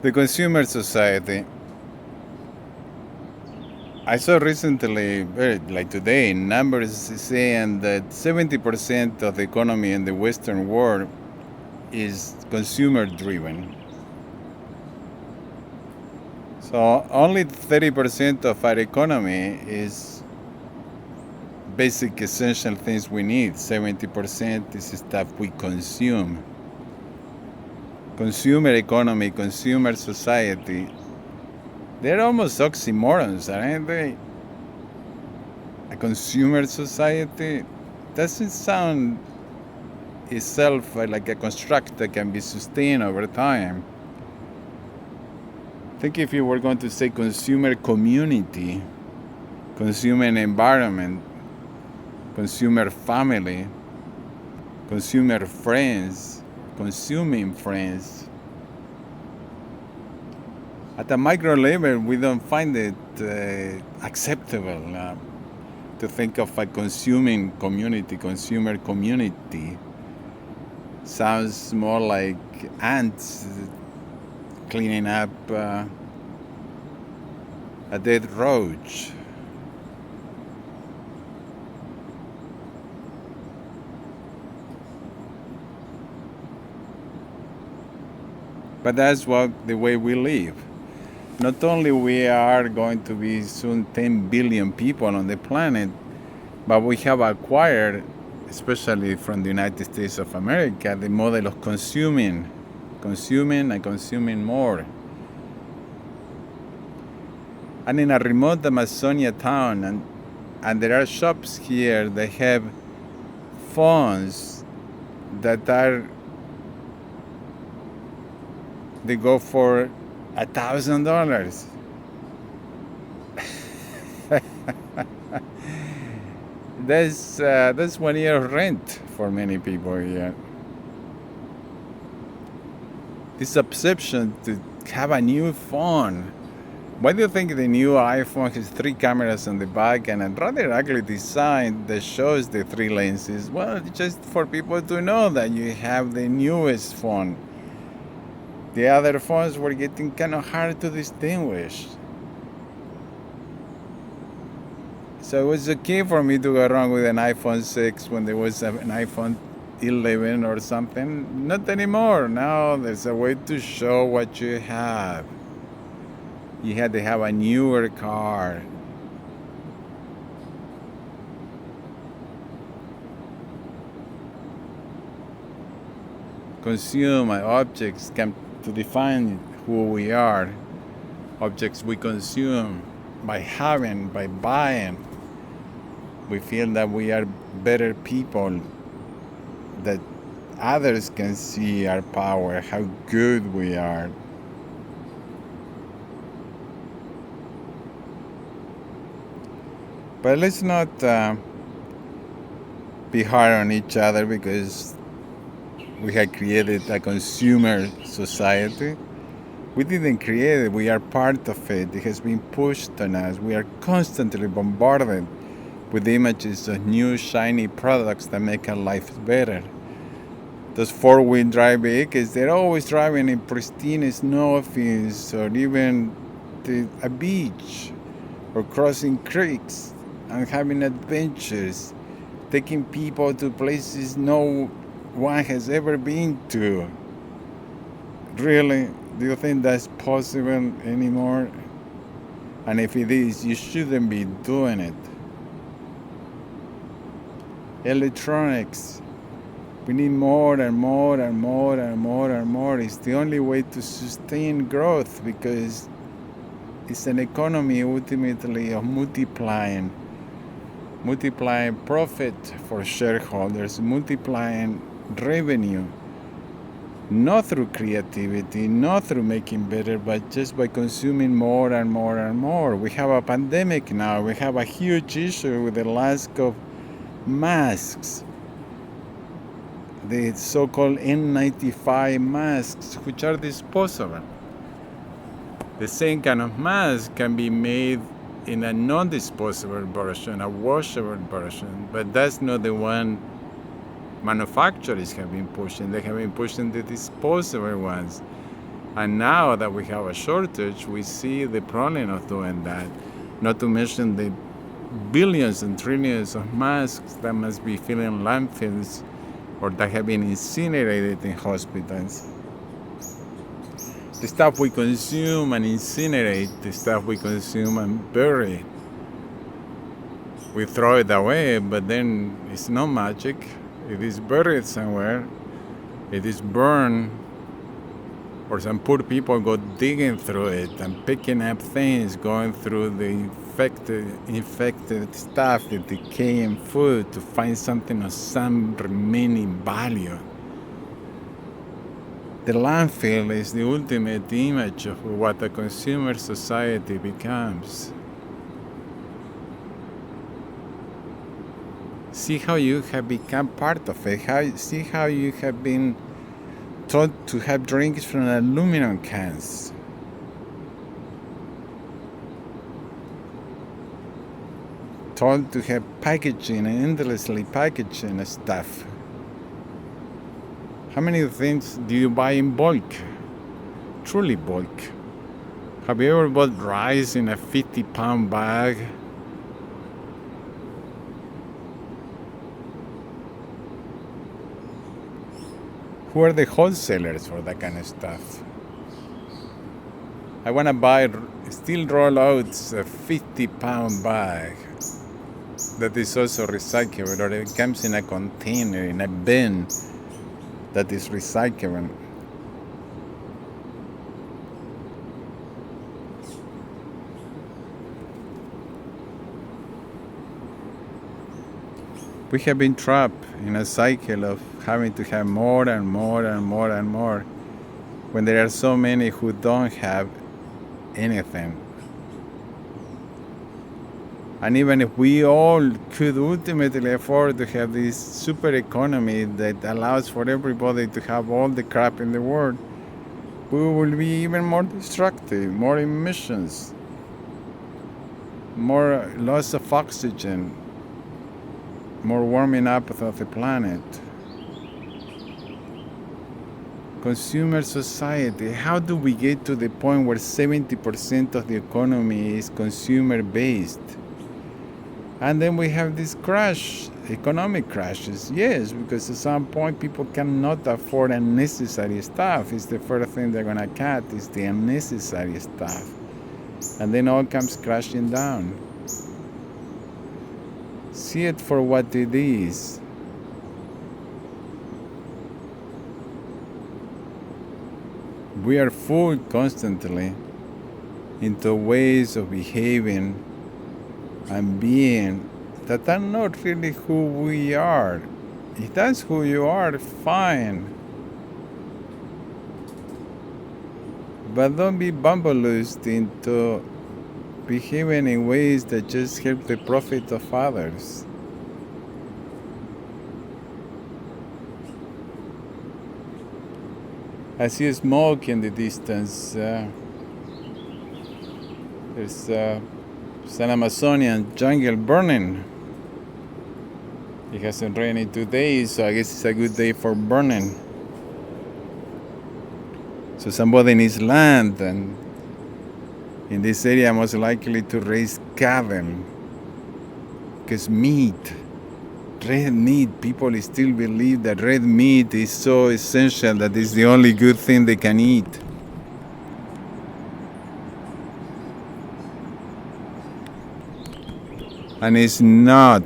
The consumer society. I saw recently, like today, numbers saying that 70% of the economy in the Western world is consumer driven. So only 30% of our economy is basic essential things we need. 70% is stuff we consume. Consumer economy, consumer society, they're almost oxymorons, aren't they? A consumer society doesn't sound itself like a construct that can be sustained over time. Think if you were going to say consumer community, consumer environment, consumer family, consumer friends, consuming friends. At a micro level, we don't find it acceptable to think of a consuming community, consumer community. Sounds more like ants cleaning up a dead roach. But that's the way we live. Not only we are going to be soon 10 billion people on the planet, but we have acquired, especially from the United States of America, the model of consuming and consuming more. And in a remote Amazonia town, and there are shops here that have phones that they go for $1,000. That's 1 year rent for many people here. This obsession to have a new phone. Why do you think the new iPhone has 3 cameras on the back and a rather ugly design that shows the 3 lenses? Well, just for people to know that you have the newest phone. The other phones were getting kind of hard to distinguish. So it was okay for me to go wrong with an iPhone 6 when there was an iPhone 11 or something. Not anymore. Now there's a way to show what you have. You had to have a newer car. Consume objects come to define who we are. Objects we consume by having, by buying. We feel that we are better people, that others can see our power, how good we are. But let's not be hard on each other because we had created a consumer society. We didn't create it, we are part of it. It has been pushed on us. We are constantly bombarded with images of new shiny products that make our lives better. Those 4-wheel drive vehicles, they're always driving in pristine snow fields or even a beach or crossing creeks and having adventures, taking people to places no one has ever been to. Really? Do you think that's possible anymore? And if it is, you shouldn't be doing it. Electronics. We need more and more and more and more and more. It's the only way to sustain growth because it's an economy ultimately of multiplying profit for shareholders, multiplying revenue, not through creativity, not through making better, but just by consuming more and more and more. We have a pandemic now. We have a huge issue with the lack of masks, the so-called N95 masks, which are disposable. The same kind of mask can be made in a non-disposable version, a washable version, but that's not the one manufacturers have been pushing. They have been pushing the disposable ones. And now that we have a shortage, we see the problem of doing that. Not to mention the billions and trillions of masks that must be filling landfills or that have been incinerated in hospitals. The stuff we consume and incinerate, the stuff we consume and bury. We throw it away, but then it's no magic. It is buried somewhere. It is burned. Or some poor people go digging through it and picking up things, going through the infected stuff, the decaying food to find something of some remaining value. The landfill is the ultimate image of what a consumer society becomes. See how you have become part of it. See how you have been taught to have drinks from aluminum cans. Taught to have packaging and endlessly packaging stuff. How many things do you buy in bulk? Truly bulk. Have you ever bought rice in a 50-pound bag? Who are the wholesalers for that kind of stuff? I want to buy steel rollouts, a 50-pound bag that is also recyclable, or it comes in a container, in a bin that is recyclable. We have been trapped in a cycle of having to have more and more and more and more when there are so many who don't have anything. And even if we all could ultimately afford to have this super economy that allows for everybody to have all the crap in the world, we will be even more destructive, more emissions, more loss of oxygen, more warming up of the planet. Consumer society, how do we get to the point where 70% of the economy is consumer based? And then we have this crash, economic crashes. Yes, because at some point people cannot afford unnecessary stuff. It's the first thing they're gonna cut, is the unnecessary stuff. And then all comes crashing down. See it for what it is. We are fooled constantly into ways of behaving and being that are not really who we are. If that's who you are, fine. But don't be bamboozled into behaving in ways that just help the profit of others. I see smoke in the distance. There's an Amazonian jungle burning. It hasn't rained in 2 days, so I guess it's a good day for burning. So somebody needs land, and in this area most likely to raise cattle. Because meat, red meat, people still believe that red meat is so essential that it's the only good thing they can eat. And it's not.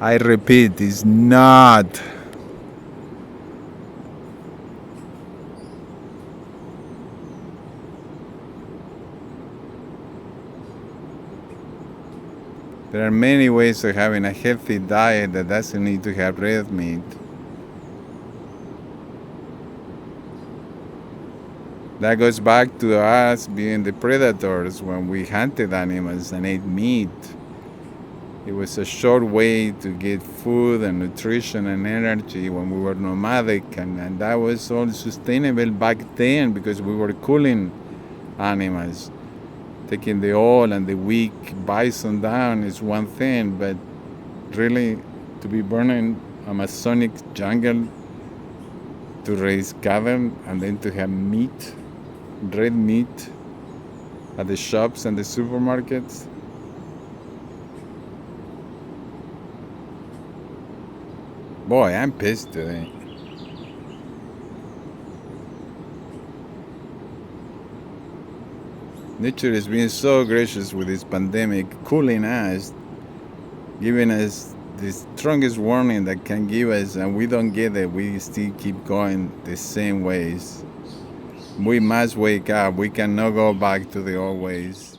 I repeat, it's not. There are many ways of having a healthy diet that doesn't need to have red meat. That goes back to us being the predators when we hunted animals and ate meat. It was a short way to get food and nutrition and energy when we were nomadic, and that was all sustainable back then because we were cooling animals. Taking the old and the weak bison down is one thing, but really to be burning Amazonic jungle to raise cattle and then to have meat, red meat, at the shops and the supermarkets. Boy, I'm pissed today. Nature is being so gracious with this pandemic, cooling us, giving us the strongest warning that can give us, and we don't get it. We still keep going the same ways. We must wake up. We cannot go back to the old ways.